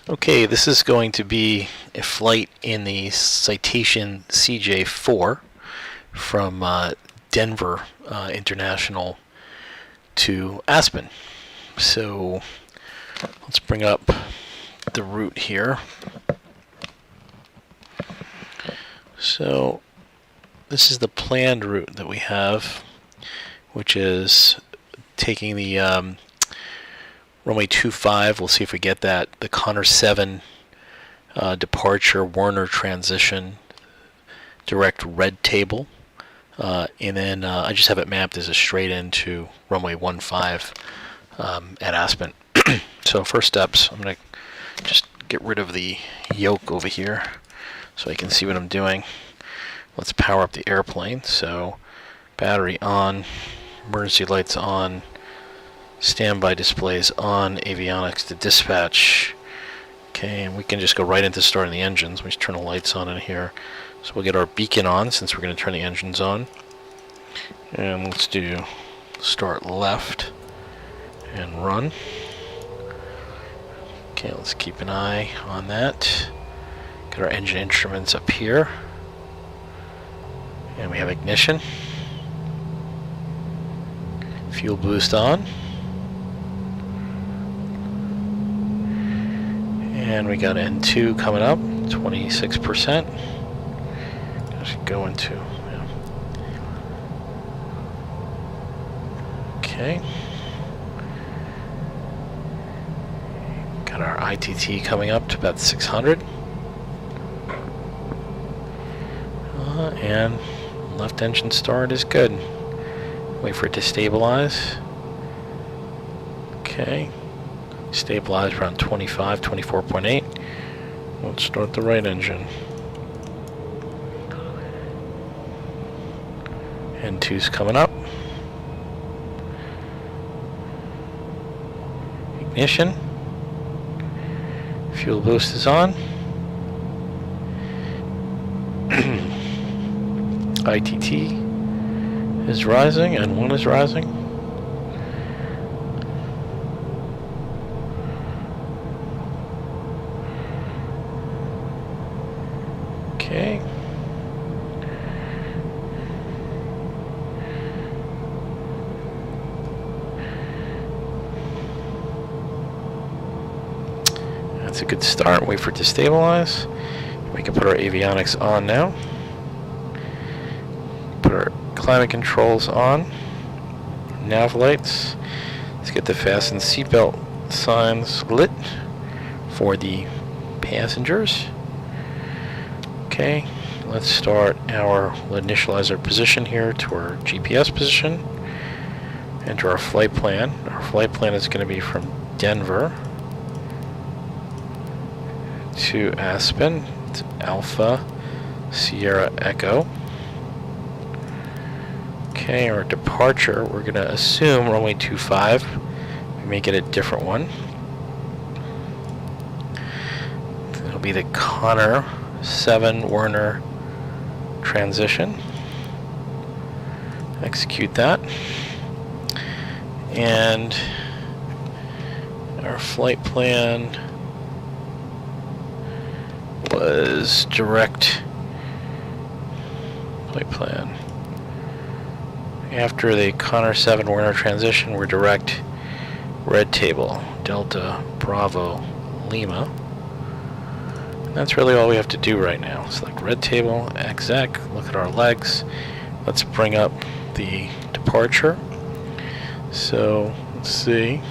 Okay, this is going to be a flight in the citation CJ4 from Denver International to Aspen. So let's bring up the route here. So this is the planned route that we have, which is taking the runway 25, we'll see if we get that, the Connor 7 departure Werner transition, direct red table, and then I just have it mapped as a straight into runway 15 at Aspen. So first steps, I'm going to just get rid of the yoke over here so I can see what I'm doing. Let's power up the airplane. So battery on, emergency lights on, standby displays on, avionics to dispatch. Okay, and we can just go right into starting the engines. We just turn the lights on in here. So we'll get our beacon on since we're going to turn the engines on. And let's do start left and run. Okay, let's keep an eye on that. Got our engine instruments up here. And we have ignition. Fuel boost on. And we got N2 coming up, 26%. Just go into, yeah. Okay. Got our ITT coming up to about 600. And left engine start is good. Wait for it to stabilize. Okay. Stabilize around 25, 24.8. Let's start the right engine. N2's coming up. Ignition. Fuel boost is on. ITT is rising, N1 is rising. Okay. That's a good start. Wait for it to stabilize. We can put our avionics on now. Put our climate controls on. Nav lights. Let's get the fasten seatbelt signs lit for the passengers. Okay, let's start we'll initialize our position here to our GPS position and to our flight plan. Our flight plan is going to be from Denver to Aspen, to Alpha Sierra Echo. Okay, our departure, we're going to assume runway 25. We may get a different one. It'll be the Connor 7 Werner transition. Execute that. And our flight plan was direct flight plan. After the Connor 7 Werner transition, we're direct red table, Delta Bravo Lima. That's really all we have to do right now. Select red table, exec, look at our legs. Let's bring up the departure. So, let's see.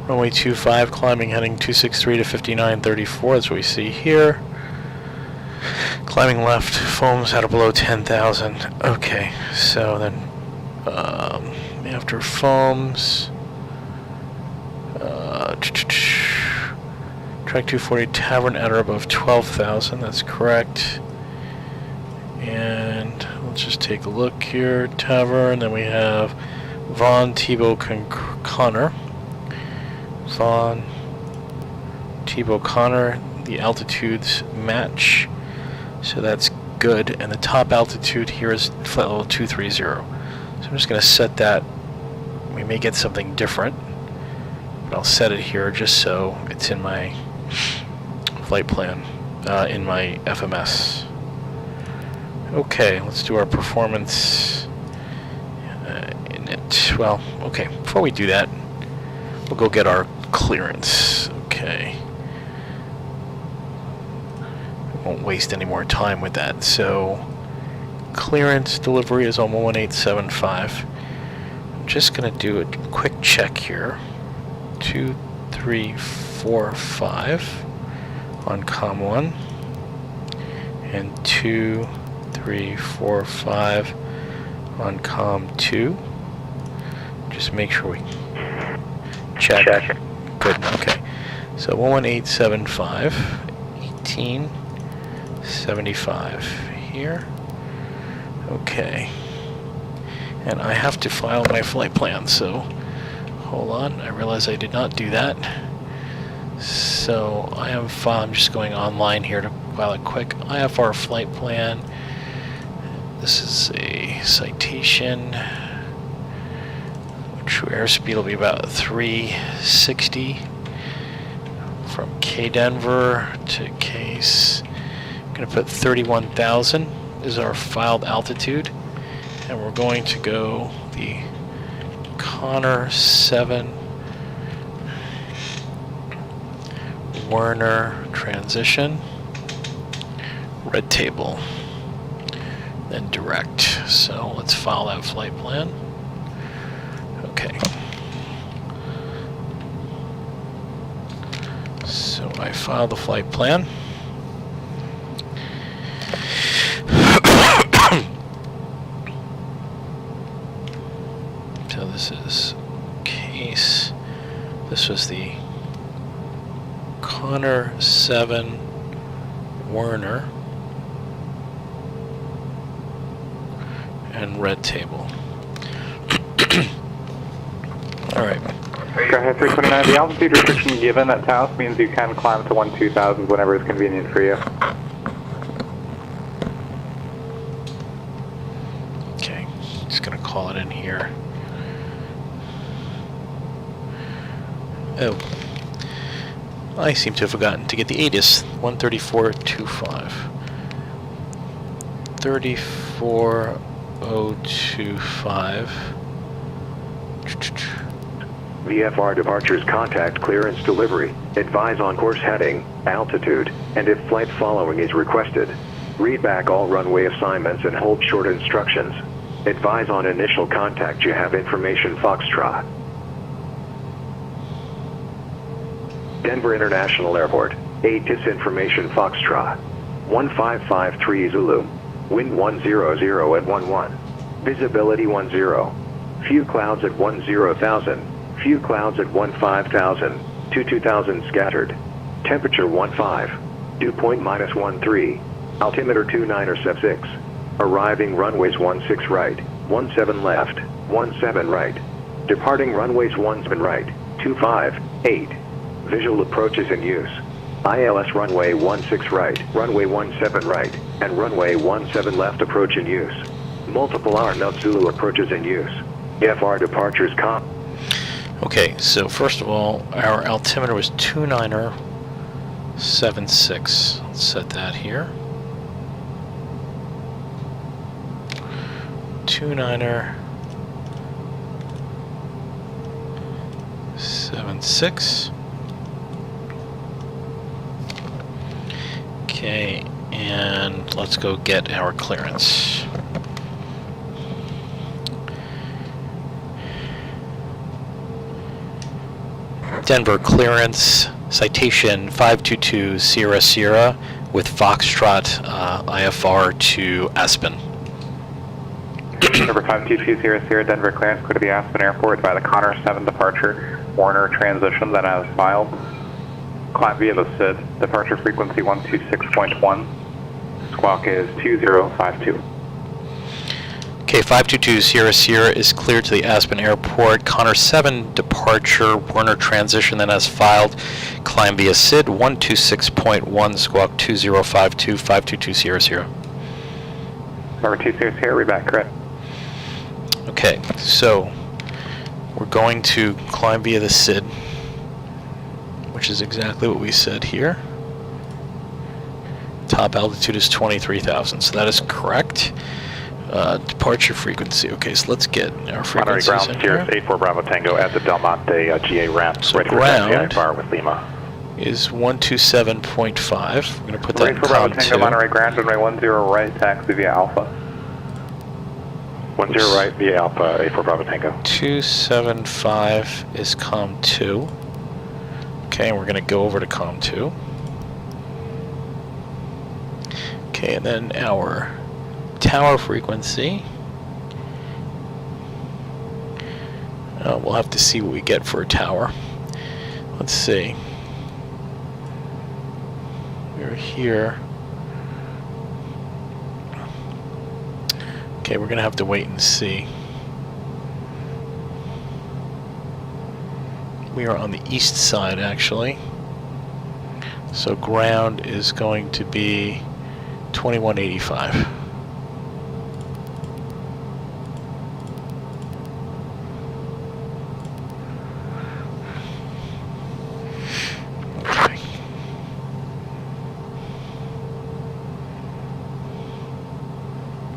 Runway 25, climbing heading 263 to 5934, that's what we see here. Climbing left, foams at or below 10,000. Okay, so then after foams, track 240 tavern at or above 12,000, that's correct. And let's just take a look here. Tavern, then we have Von Thibault Connor. Von Thibault Connor, the altitudes match, so that's good. And the top altitude here is flight level 230. So I'm just going to set that. We may get something different, but I'll set it here just so it's in my flight plan in my FMS. Okay, let's do our performance in it. Well, okay, before we do that, we'll go get our clearance. Okay. Won't waste any more time with that. So, clearance delivery is on 11875. I'm just going to do a quick check here. 2, 3, 4, 5 on COM1, and 2, 3, 4, 5 on COM2. Just make sure we check. Good. Okay. So 11875, 1875 here. Okay. And I have to file my flight plan, so hold on. I realize I did not do that. So I'm just going online here to file it quick. IFR flight plan. This is a citation. True airspeed will be about 360 from KDEN to KASE. I'm going to put 31,000 is our filed altitude, and we're going to go the Connor 7 Werner transition, red table, then direct. So let's file that flight plan. Okay. So I filed the flight plan. So this is KASE. This was the Connor 7 Werner and red table. All right. Go ahead, 329. The altitude restriction given at Taos means you can climb to 12,000 whenever it's convenient for you. Okay, just gonna call it in here. Oh, I seem to have forgotten to get the ATIS 134.25. 34025. VFR departures contact clearance delivery, advise on course heading, altitude, and if flight following is requested. Read back all runway assignments and hold short instructions. Advise on initial contact you have information Foxtrot. Denver International Airport, ATIS information Foxtrot. 1553 Zulu. Wind 100 at 11. Visibility 10. Few clouds at 10,000. Few clouds at 15,000. 22,000 scattered. Temperature 15. Dew point -13. Altimeter 2976. Arriving runways 16 right, 17 left, 17 right. Departing runways 17 right, 258. Visual approaches in use. ILS runway 16 right, runway 17 right, and runway 17 left approach in use. Multiple R-Nut Zulu approaches in use. FR departures Okay, so first of all, our altimeter was 2976. Let's set that here. 2976. Okay, and let's go get our clearance. Denver clearance, citation 522 Sierra Sierra with Foxtrot IFR to Aspen. Number 522 Sierra Sierra, Denver clearance, clear to the Aspen Airport by the Connor 7 departure, Warner transition, then as filed. Climb via the SID, departure frequency 126.1, squawk is 2052. Okay, 522 Sierra Sierra is cleared to the Aspen Airport. Connor 7 departure, Warner transition, then as filed. Climb via SID 126.1, squawk 2052, 522 Sierra Sierra. Number 2 Sierra Sierra, read back, correct. Okay, so we're going to climb via the SID which is exactly what we said here. Top altitude is 23,000, so that is correct. Departure frequency. Okay, so let's get our Monterey frequencies ground in steers here. 84 Bravo Tango at the Del Monte GA ramp. So ready for ground taxi IFR with Lima. is 127.5. We're going to put that in 84 Bravo COM Tango, 2. Monterey ground, runway 10 right, taxi via Alpha. 10 right via Alpha, 84 Bravo Tango. 275 is COM 2. Okay, and we're going to go over to COM 2. Okay, and then our tower frequency. We'll have to see what we get for a tower. Let's see. We're here. Okay, we're gonna have to wait and see. We are on the east side, actually. So ground is going to be 2185. Okay.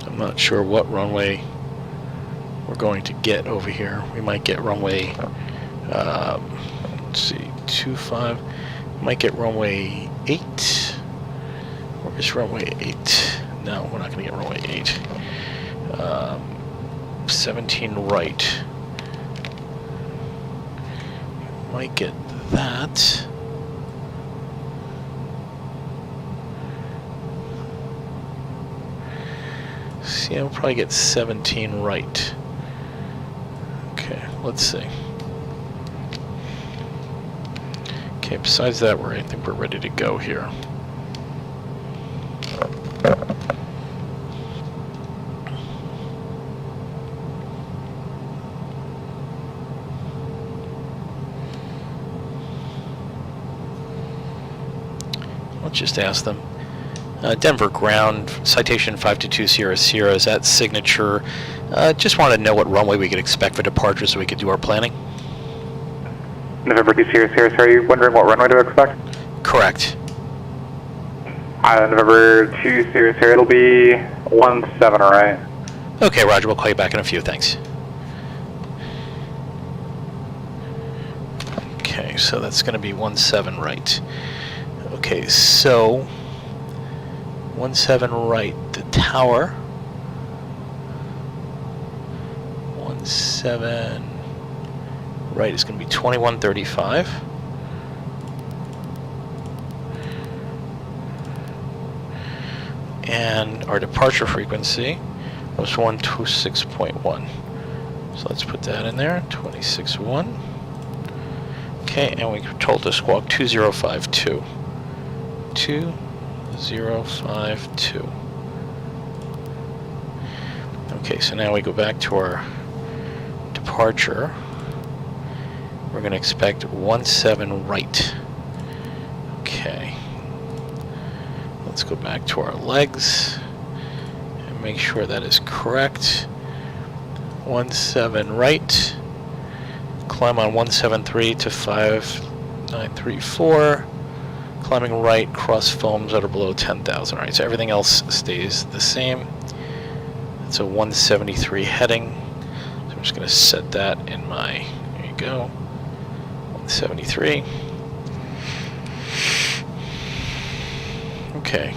I'm not sure what runway we're going to get over here. We might get runway, let's see, 25. Might get runway 8. Where's runway 8? No, we're not going to get runway 8. 17 right. Might get that. See, I'll probably get 17 right. Okay, let's see. Okay, besides that, I think we're ready to go here. Let's just ask them. Denver ground, citation 52200 is that signature. Just wanted to know what runway we could expect for departure so we could do our planning. November 200, are you wondering what runway to expect? Correct. November 200, it'll be 17 right. Okay, Roger, we'll call you back in a few, thanks. Okay, so that's going to be 17 right. Okay, so 17 right, the tower. 17 right is going to be 2135. And our departure frequency was 126.1. So let's put that in there, 26.1. Okay, and we were told to squawk 2052. 2052. Okay, so now we go back to our departure. We're going to expect 17 right. Okay. Let's go back to our legs and make sure that is correct. 17 right. Climb on 173 to 5934. Climbing right, cross foams that are below 10,000. Right, so everything else stays the same. It's a 173 heading. So I'm just going to set that in my, there you go, 173. Okay,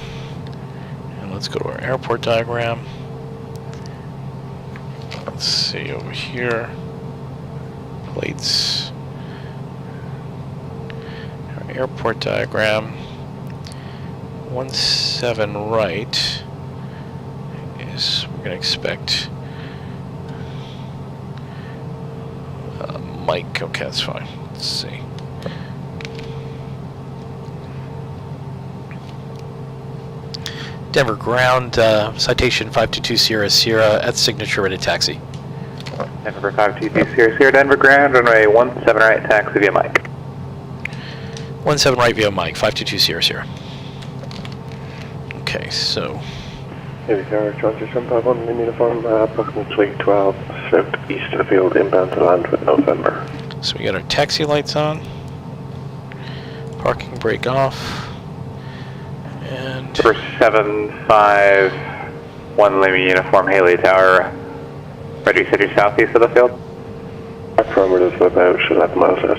and let's go to our airport diagram. Let's see over here, plates. Our airport diagram, 17 right is, we're going to expect Mike. Okay, that's fine. Let's see. Denver ground, citation 52200 at signature ready taxi. Denver 52200, Denver ground, runway 17 right, taxi via Mike. 17 right via Mike, 52200. Okay, so. Here we go, Roger, 751 in uniform, approximately 12 southeast of the field, inbound to land with November. So we got our taxi lights on. Parking brake off. And Number 751 Lima Uniform Haley Tower, Frederick City southeast of the field. Affirmative, about 11 miles south.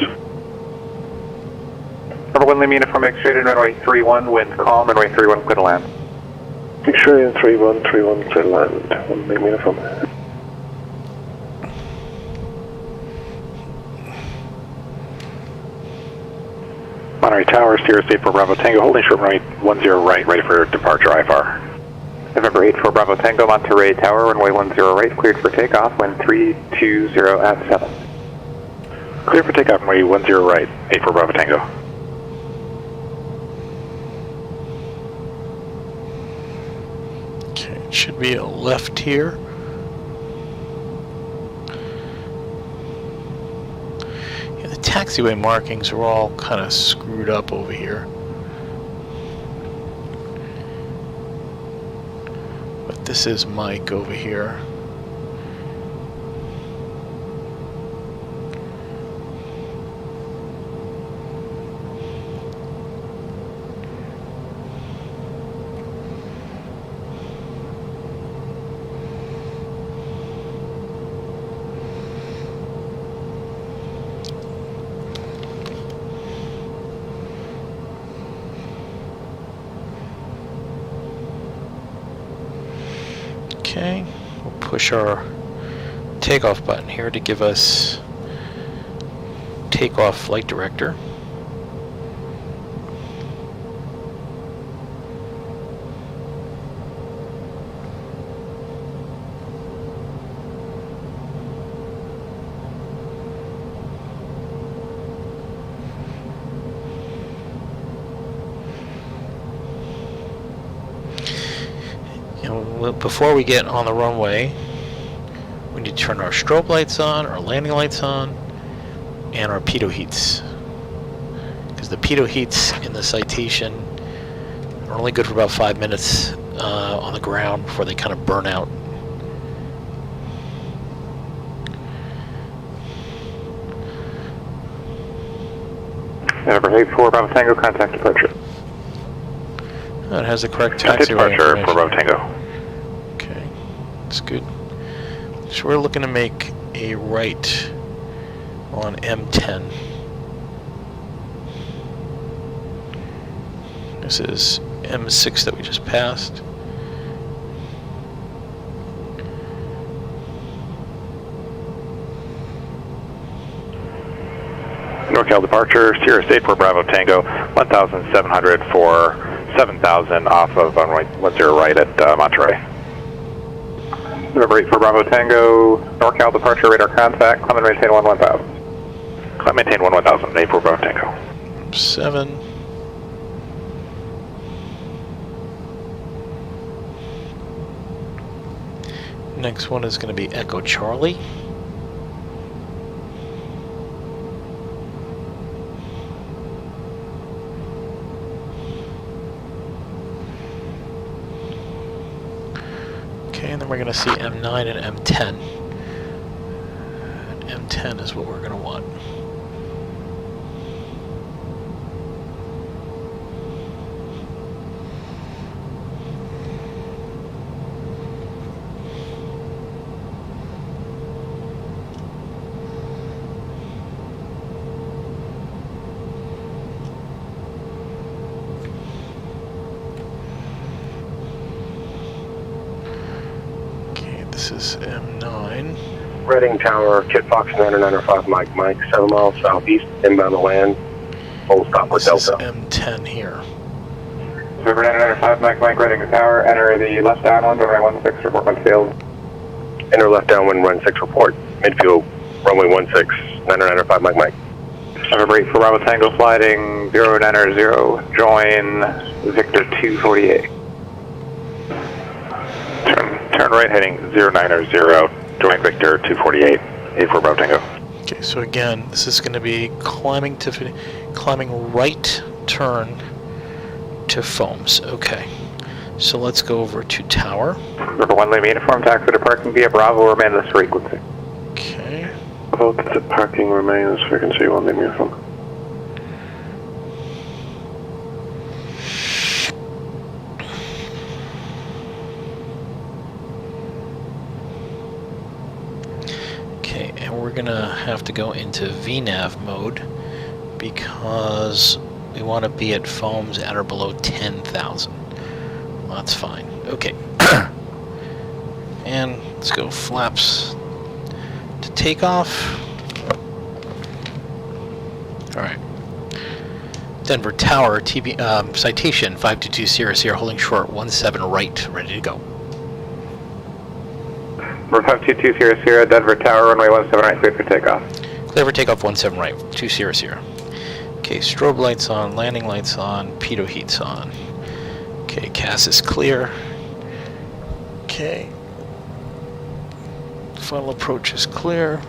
Number 1 Lima Uniform X-rated, runway 31, wind calm, runway 31, clear to land. X-ray 3131, clear to land. 1 Lima Uniform. Monterey Tower, Sierra State for Bravo Tango, holding short runway 10 right, ready for departure IFR. November 8 for Bravo Tango, Monterey Tower, runway 10 right, cleared for takeoff, wind 320 at 7. Clear for takeoff, runway 10 right, 8 for Bravo Tango. okay, it should be a left here. Yeah, the taxiway markings are all kind of screwed up over here. But this is Mike over here. Okay, we'll push our takeoff button here to give us takeoff flight director. Before we get on the runway, we need to turn our strobe lights on, our landing lights on, and our pitot heats. Because the pitot heats in the citation are only good for about 5 minutes on the ground before they kind of burn out. November 8 for Bravo Tango, contact departure. That has the correct Contact taxiway departure for information. Bravo Tango. Okay, that's good. So we're looking to make a right on M10. This is M6 that we just passed. NorCal departure, Sierra State for Bravo Tango, 1,700 for 7,000 off of runway 10 right at Monterey. November 8 for Bravo Tango, NorCal departure, radar contact, climb and maintain 1,000. Climb maintain 1,000, 8 for Bravo Tango. 7. Next one is going to be Echo Charlie. Okay, and then we're going to see M9 and M10. And M10 is what we're going to want. This is M9. Reading Tower, Kit Fox 995, Mike 7 miles southeast, inbound to land. Full stop with This Delta. is M10 here. November 995, Mike, Reading Tower, enter the left downwind, runway 16, report when failed. Enter left downwind, run 6, report. Midfield, runway 16, 995, Mike. November 8 for Bravo Tango, sliding 090, join Victor 248. Turn right heading 090, join Victor 248, 8 for Bravo Tango. Okay, so again, this is going to be climbing right turn to foams. Okay, so let's go over to tower. Number 1 Lima Uniform, taxi to parking via Bravo, remain this frequency. Okay. About the parking remains frequency 1 Lima Uniform. gonna have to go into VNAV mode because we want to be at foams at or below 10,000. Well, that's fine. Okay. And let's go flaps to takeoff. Alright. Denver Tower, citation 52200, holding short 17 right, ready to go. Number 52200, Denver Tower, runway 17 right, clear for takeoff. Clear for takeoff 17 right, 200. Okay, strobe lights on, landing lights on, pitot heat's on. Okay, KASE is clear. Okay. Final approach is clear.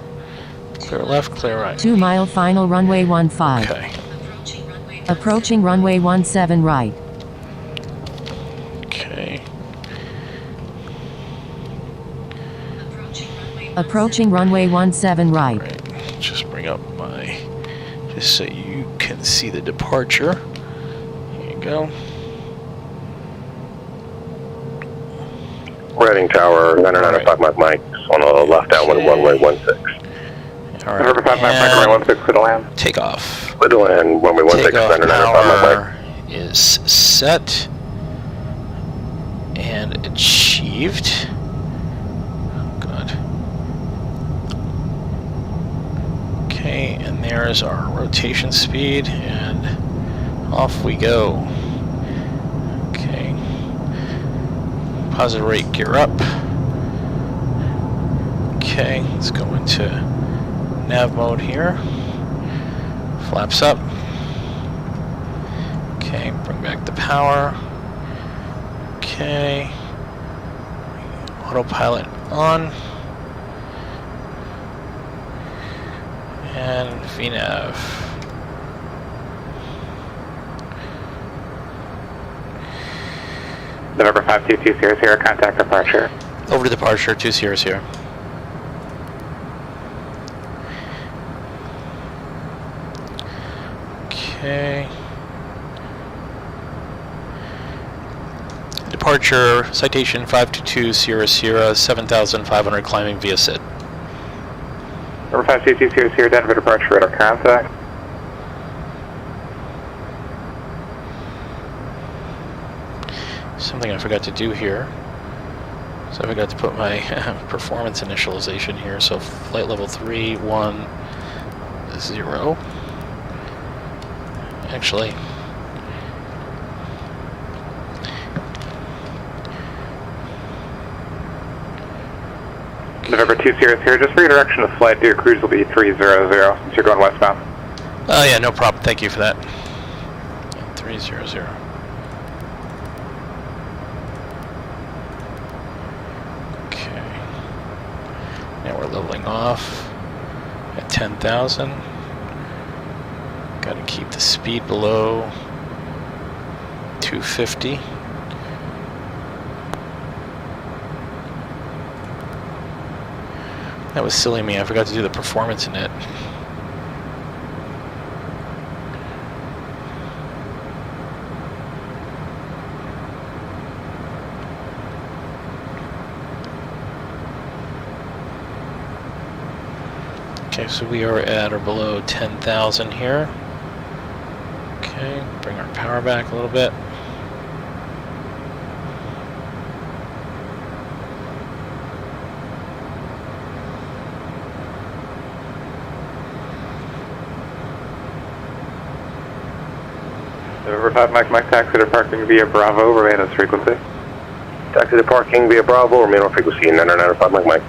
Clear left, clear right. 2 mile final runway 15. Okay. Approaching runway 17 right. Okay. Approaching runway 17 right. Right. Just bring up my, just so you can see the departure. Here you go. Reading Tower, 995 Mike, on the left downwind, runway 16. All right. Number 5 Mike, runway 16, clear to land. Takeoff. Clear to land, runway 16, Takeoff 995 Mike. power is set and achieved. Good. Okay, and there's our rotation speed, and off we go. Okay. Positive rate gear up. Okay, let's go into nav mode here. Flaps up. Okay, bring back the power. Okay. Autopilot on. And VNAV. November 52200, contact departure. Over to departure, 200. Okay. Departure, citation 52200, 7,500 climbing via SID. Number 52200, Denver departure, radar contact. Something I forgot to do here. So I forgot to put my performance initialization here. So flight level 310. Actually, November 200, just for your direction of flight, your cruise will be 300 since you're going westbound. oh yeah, no problem. Thank you for that. 300. Okay. Now we're leveling off at 10,000. Got to keep the speed below 250. That was silly of me. I forgot to do the performance in it. Okay, so we are at or below 10,000 here. Okay, bring our power back a little bit. November 5 Mike, taxi to parking via Bravo, remain as frequency. Taxi to parking via Bravo, remain on frequency 995 Mike.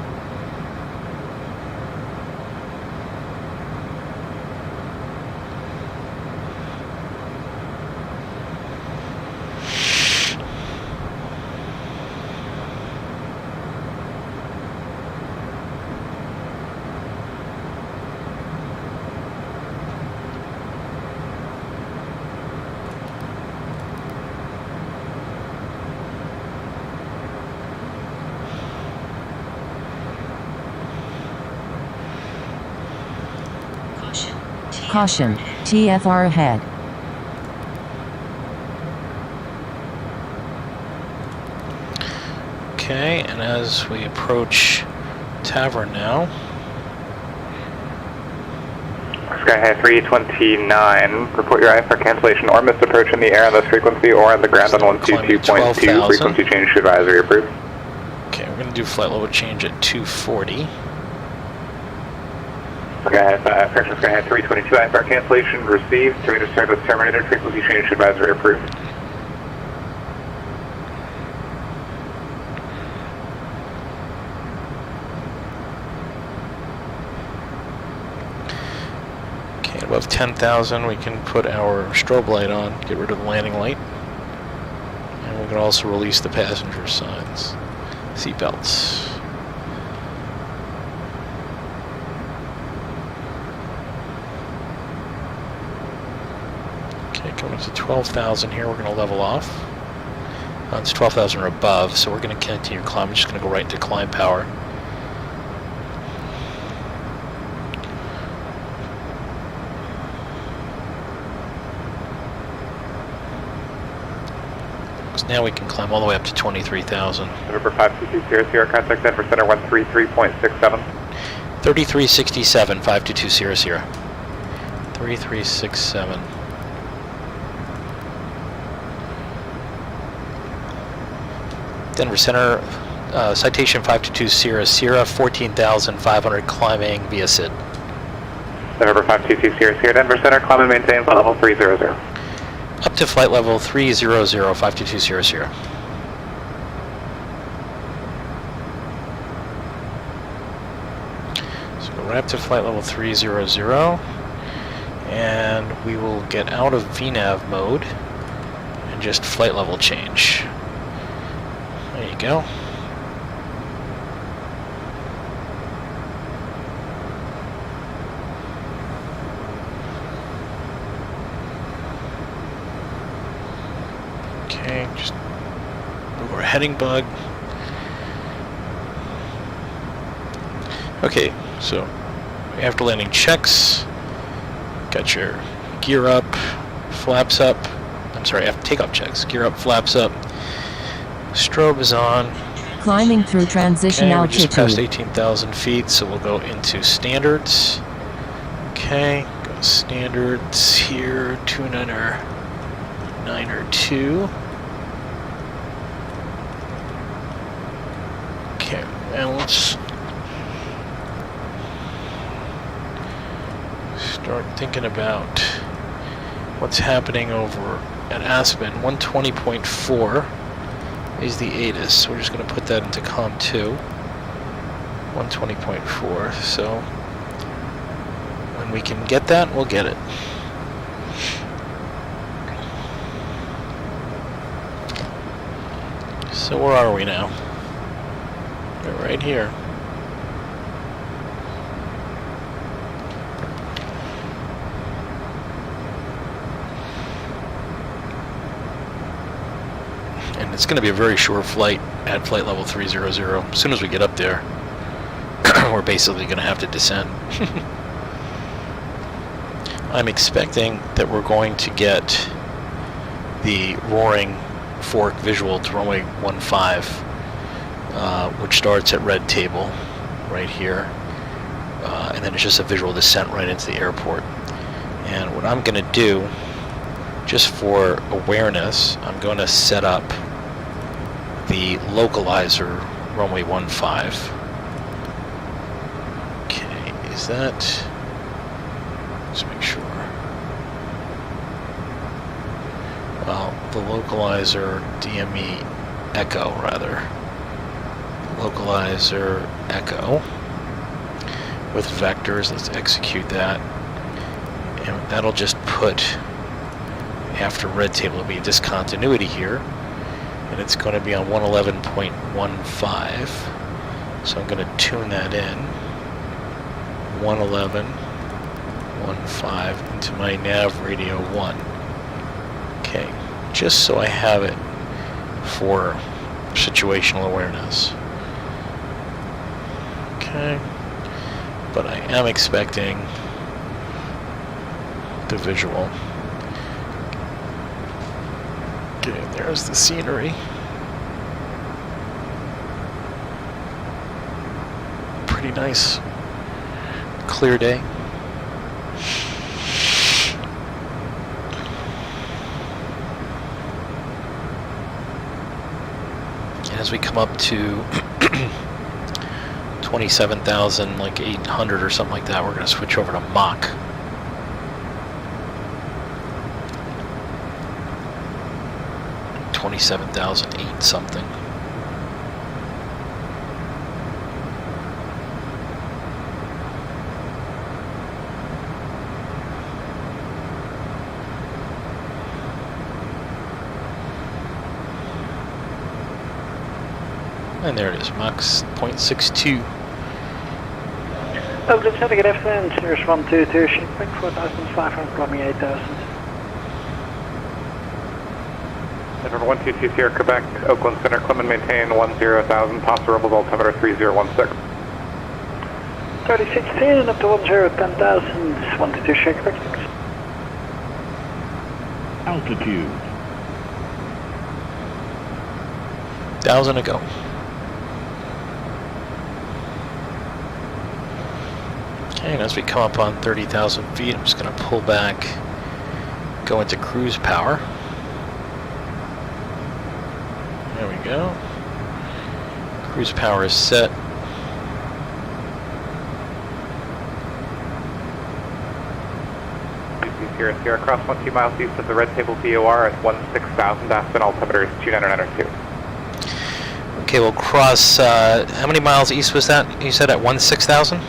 Caution, TFR ahead. Okay, and as we approach Tavern now, Sky High 329, report your IFR cancellation or missed approach in the air on this frequency or on the ground on 122.2, frequency change to advisory approved. Okay, we're going to do flight level change at 240. Sky High 322, IFR cancellation received, rate of service terminated, frequency change to advisory approved. Okay, above 10,000 we can put our strobe light on, get rid of the landing light. And we can also release the passenger signs. Seatbelts. Okay, coming to 12,000 here, we're going to level off. It's 12,000 or above, so we're going to continue climb. I'm just going to go right into climb power. So now we can climb all the way up to 23,000. November 52200, contact Denver Center 133.67. 3367, 52200. 3367. Denver Center, citation 52200, 14,500 climbing via SID. November 52200, Denver Center, climb and maintain flight level 300. Up to flight level 300, 52200. So go right up to flight level 300, and we will get out of VNAV mode and just flight level change. There you go. Okay, just move our heading bug. Okay, so after landing checks, got your gear up, flaps up. I'm sorry, after takeoff checks, gear up, flaps up. Strobe is on. Climbing through transition Okay, we just passed altitude. 18,000 feet, so we'll go into standards. Okay, go standards here, 292. Okay, and let's start thinking about what's happening over at Aspen. 120.4 is the ATIS. We're just going to put that into COM 2. 120.4. So when we can get that, we'll get it. So where are we now? We're right here. And it's going to be a very short flight at flight level 300. As soon as we get up there, we're basically going to have to descend. I'm expecting that we're going to get the roaring fork visual to runway 15, which starts at red table right here, and then it's just a visual descent right into the airport. And what I'm going to do, just for awareness, I'm going to set up the localizer runway 15. Okay, is that? Let's make sure. Well, the localizer DME echo rather. Localizer echo with vectors. Let's execute that, and that'll just put after red table. It'll be a discontinuity here, and it's going to be on 111.15. So I'm going to tune that in. 111.15 into my nav radio 1. Okay, just so I have it for situational awareness. Okay, but I am expecting the visual. Okay, there's the scenery. Pretty nice. Clear day. as we come up to 27,000, like 800 or something like that, we're going to switch over to Mach. $27,008 something. And there it is, Mach's 0.62. Oakland Center, good afternoon, Cirrus 122, shipping 4,500, climbing 8,000. Number 122 Sierra, Quebec, Oakland Center, Clement, maintain 10,000, possible altimeter 3016. 3016, up to 10,000, 122 Sierra, Quebec. Altitude. 1,000 to go. Okay, and as we come up on 30,000 feet, I'm just going to pull back, go into cruise power. There we go. Cruise power is set. Sierra, Sierra, cross 12 miles east of the Red Table VOR at 16,000, Aspen, altimeter is 2902. Okay, we'll cross, how many miles east was that? You said at 16,000?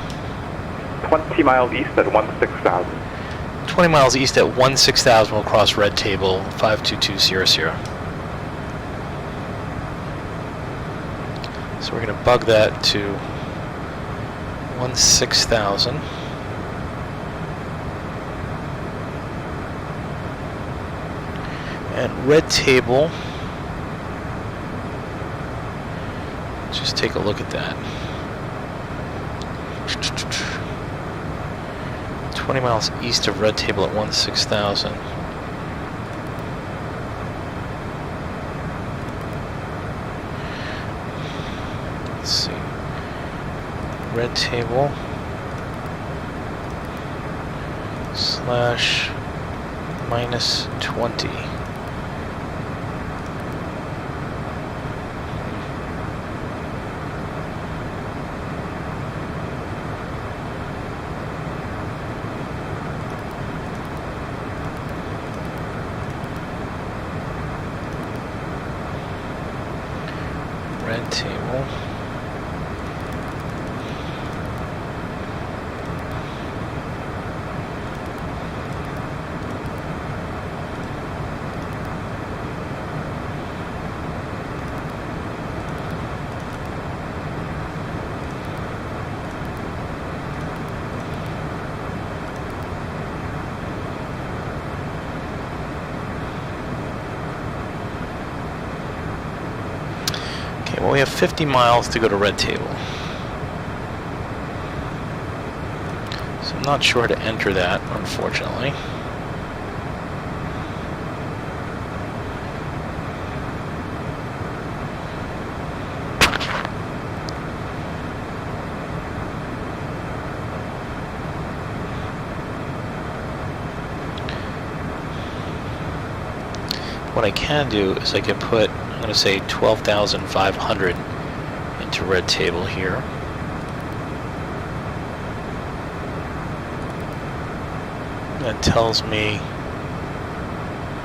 20 miles east at 16,000. 20 miles east at 16,000, we'll cross Red Table 522 Sierra Sierra. So we're going to bug that to 16,000. And Red Table, just take a look at that. 20 miles east of Red Table at 16,000. Let's see. Red Table slash minus 20. Red Table. Well, we have 50 miles to go to Red Table. So I'm not sure how to enter that, unfortunately. What I can do is I can put, I'm going to say 12,500 into Red Table here. That tells me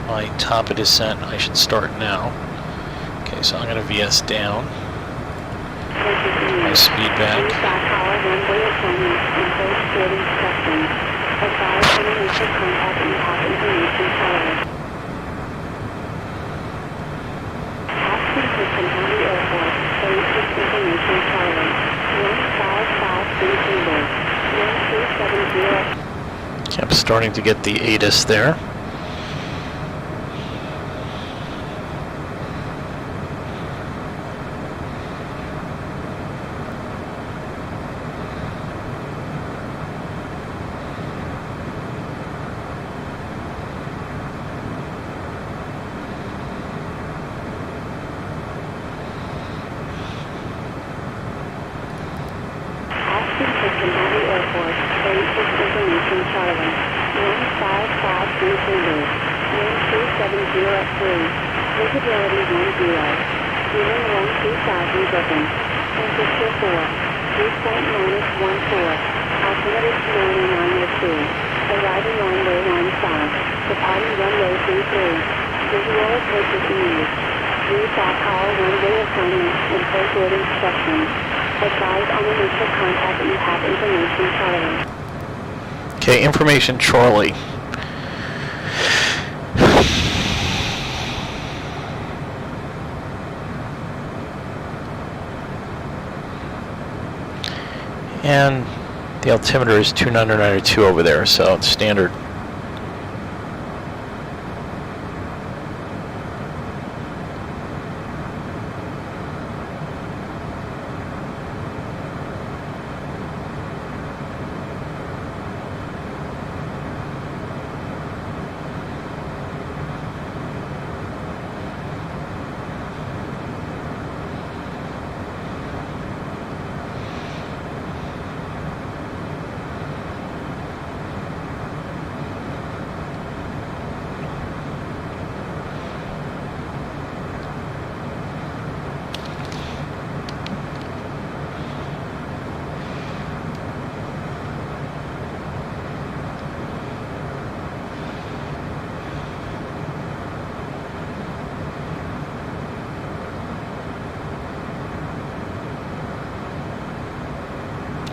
my top of descent, I should start now. Okay, so I'm going to VS down. My speed back. Okay, I'm starting to get the ATIS there. Visibility 10. Runway 125 rebooking. Temperature 4. Dew point -14. Altimeter 29902. Arriving runway 95. Departing runway 33. Visual approach is used. Use all runway assignments and forward instructions. Advise on initial contact that you have information Charlie. Okay, information Charlie. And the altimeter is 29902 over there, so it's standard.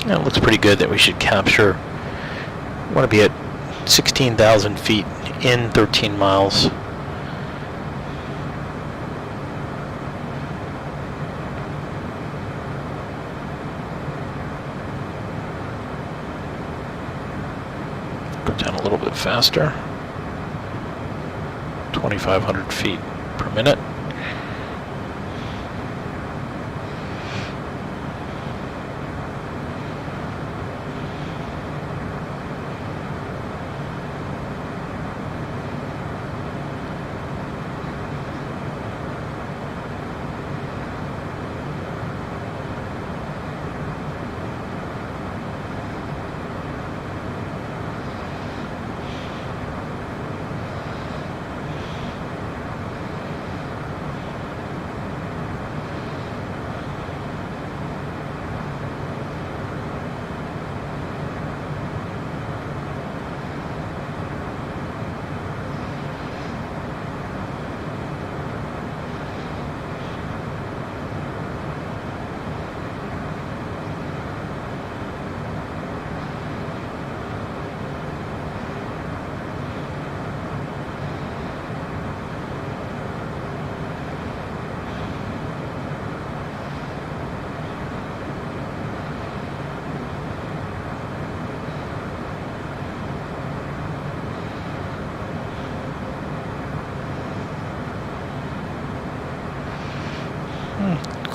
Yeah, it looks pretty good that we should capture. Want to be at 16,000 feet in 13 miles. Go down a little bit faster. 2,500 feet per minute.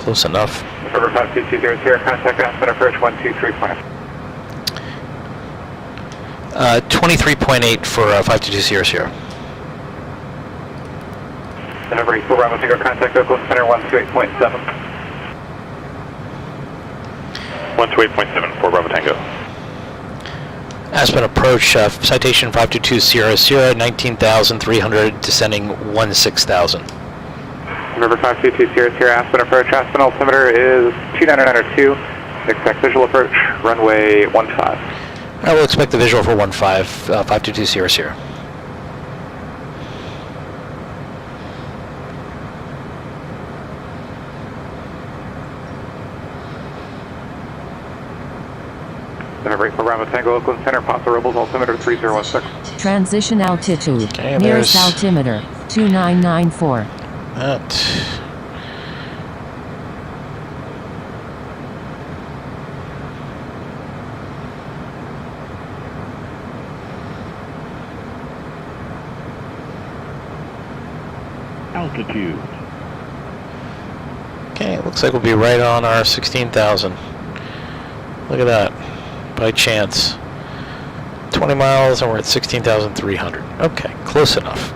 Close enough. River 52200, contact Aspen approach 123.5. 23.8 for 52200. Denver 84 Bravo Tango, contact Oakland Center 128.7. 128.7 for Bravo Tango. Aspen approach, citation 52200, 19,300, descending 16,000. River 52200, Aspen approach. Aspen altimeter is 29902. Expect visual approach, runway 15. I will expect the visual for 15, 52200. Denver 84 Bravo Tango, Oakland Center, Paso Robles, altimeter 3016. Transition altitude. Okay, Nearest there's- altimeter 2994. That. Altitude. Okay, it looks like we'll be right on our 16,000. Look at that. By chance. 20 miles and we're at 16,300. Okay, close enough.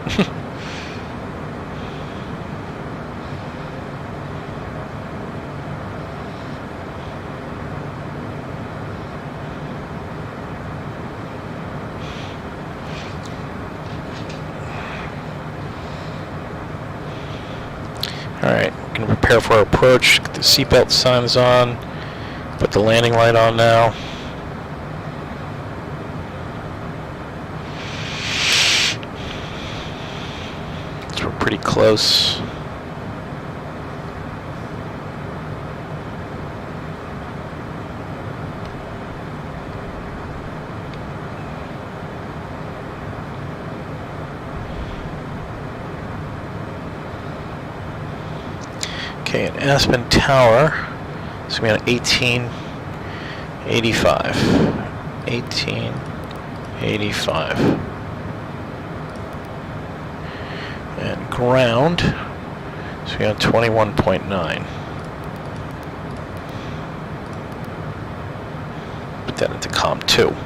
Alright, we're going to prepare for our approach. Get the seatbelt signs on. Put the landing light on now. So we're pretty close. Okay, at Aspen Tower, it's going to be on 1885. 1885. And ground, it's going to be on 21.9. Put that into COM 2.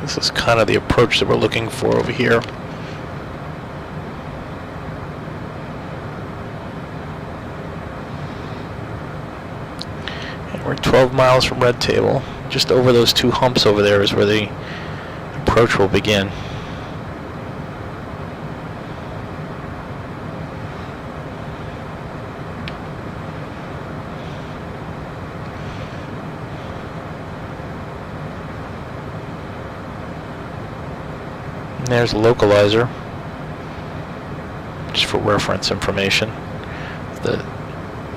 This is kind of the approach that we're looking for over here. And we're 12 miles from Red Table. Just over those two humps over there is where the approach will begin. There's a localizer, just for reference information. The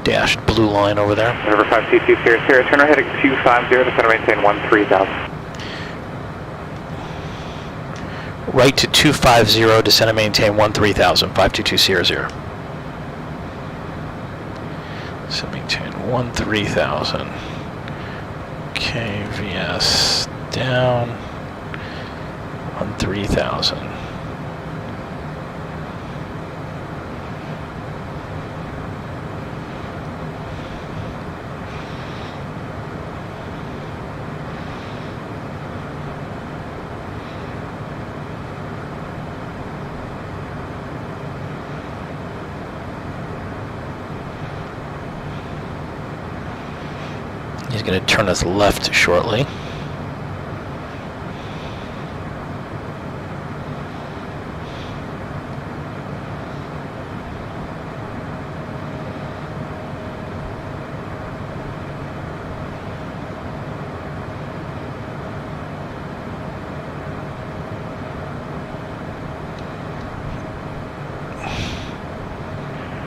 dashed blue line over there. Number 522 Sierra Sierra, turn heading 250, descend and maintain 13,000. Right to 250, descend and maintain 13,000, 522 Sierra Sierra. Descend and maintain 13,000. KVS down. 13,000. He's going to turn us left shortly.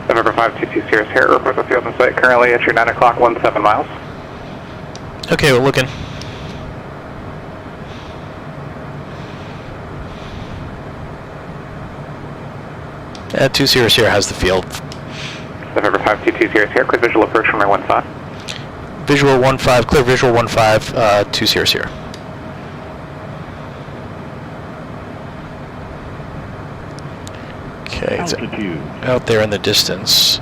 November 522 Sierra Sierra, report the field and site currently at your 9 o'clock, 17 miles. Okay, we're looking. Yeah, 2 Sierra Sierra has the field. November 522 Sierra Sierra, clear visual approach from my 15. Visual 15, clear visual 15, 2 Sierra Sierra. Okay, it's out there in the distance.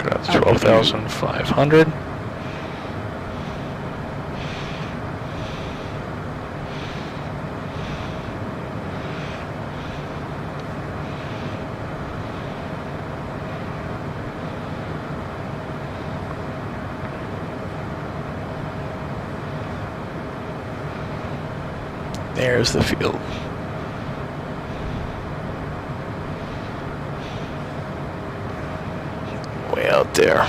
That's 12,500. There's the field. Way out there.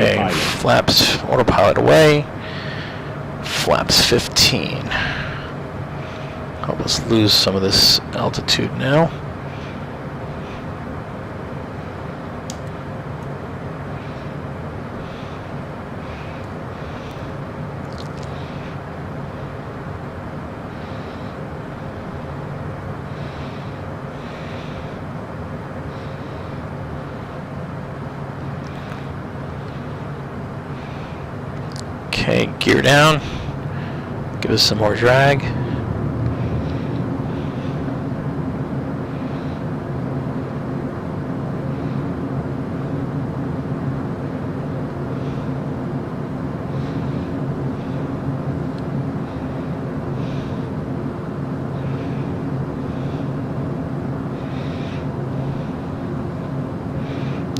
Okay, flaps, autopilot away. Flaps 15. Help us lose some of this altitude now. Okay, gear down. Give us some more drag.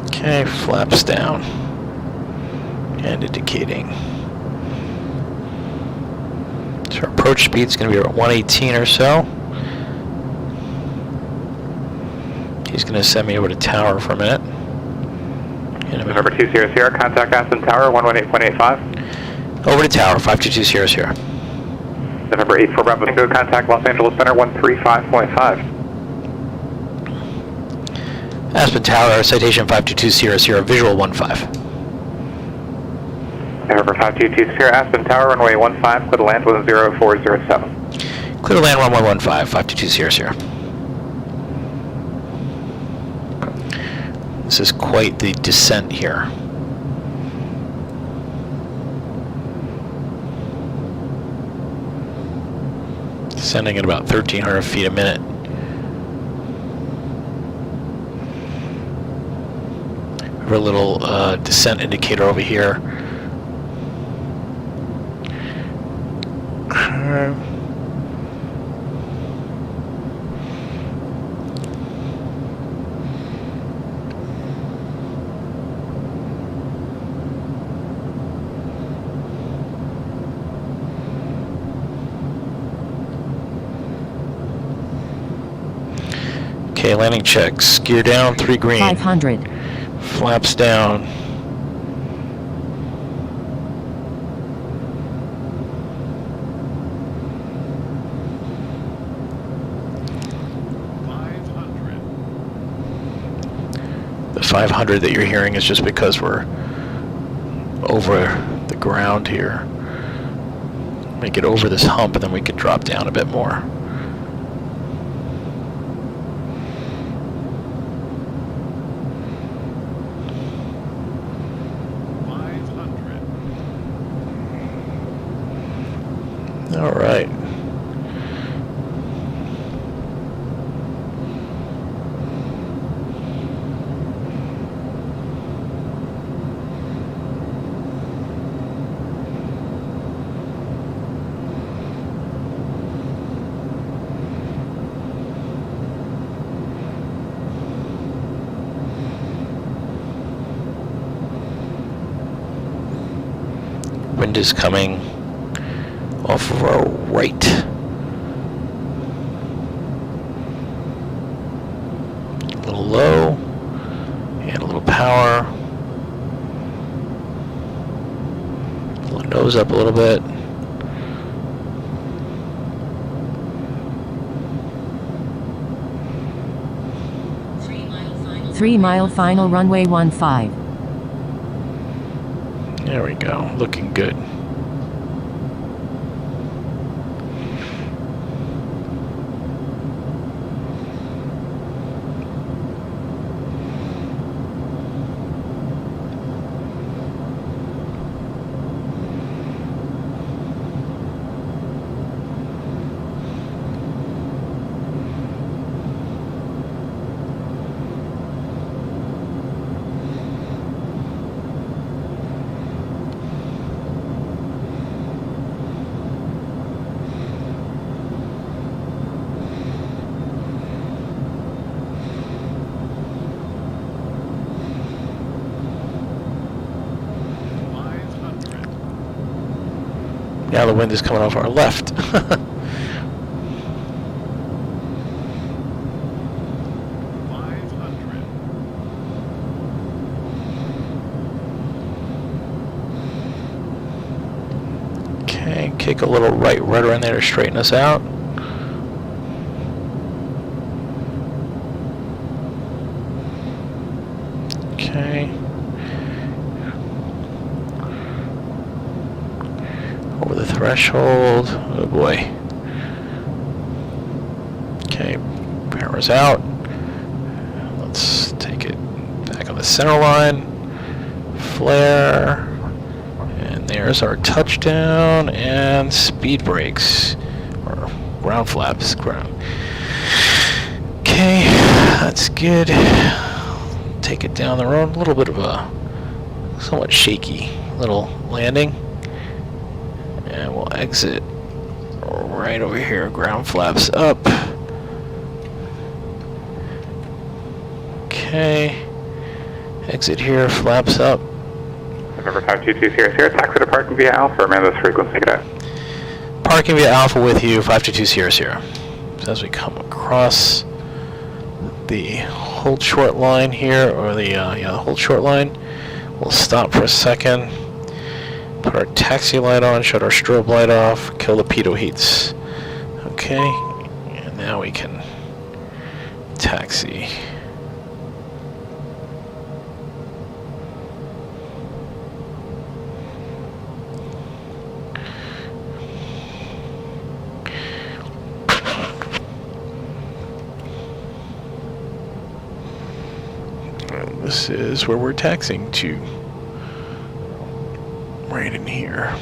Okay, flaps down and indicating. So our approach speed is going to be about 118 or so. He's going to send me over to tower for a minute. November 200, contact Aspen Tower 118.85. Over to tower 52200. November 84 Bravo Tango, contact Los Angeles Center 135.5. Aspen Tower, citation 52200, visual 15. November 5220, Aspen Tower, runway 15, clear to land 10407. Clear to land runway 15, 52200. This is quite the descent here. Descending at about 1,300 feet a minute. We have a little descent indicator over here. Okay, landing checks. Gear down, 3 green. 500. Flaps down. The 500 that you're hearing is just because we're over the ground here. Make it over this hump and then we could drop down a bit more. All right. Wind is coming off of our right. A little low and a little power. Pull the nose up a little bit. Three-mile final runway 15. There we go, looking good. Now the wind is coming off our left. Okay, kick a little right rudder in there to straighten us out. Okay. Over the threshold. Oh boy. Okay, power's out. Let's take it back on the center line. Flare. And there's our touchdown and speed brakes. Or ground flaps. Okay, that's good. Take it down the road. A little bit of a somewhat shaky little landing. And we'll exit right over here. Ground flaps up. Okay. Exit here, flaps up. November 522 Sierra, taxi to parking via Alpha, man, this frequency, cadet. Parking via Alpha with you, 522 Sierra. So as we come across the hold short line here, or the hold short line, we'll stop for a second, put our taxi light on, shut our strobe light off, kill the pitot heats. Okay, and now we can taxi. This is where we're taxiing to. Right in here.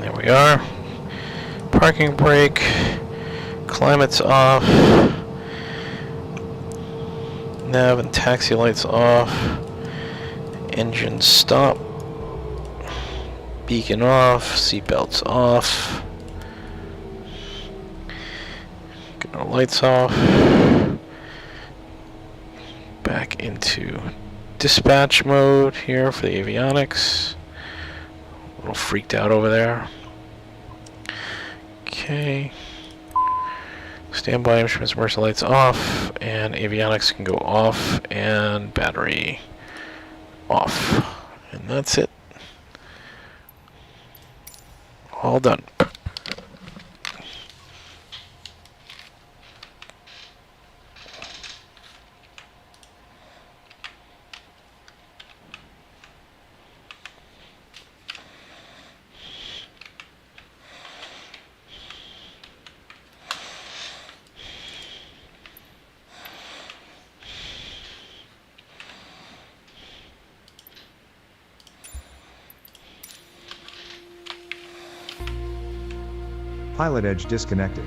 There we are. Parking brake. Climate's off. Nav and taxi lights off. Engine stop. Beacon off. Seatbelts off. Get our lights off. Back into dispatch mode here for the avionics. A little freaked out over there. Okay. Standby instruments, emergency lights off, and avionics can go off, and battery off. And that's it. All done. Pilot edge disconnected.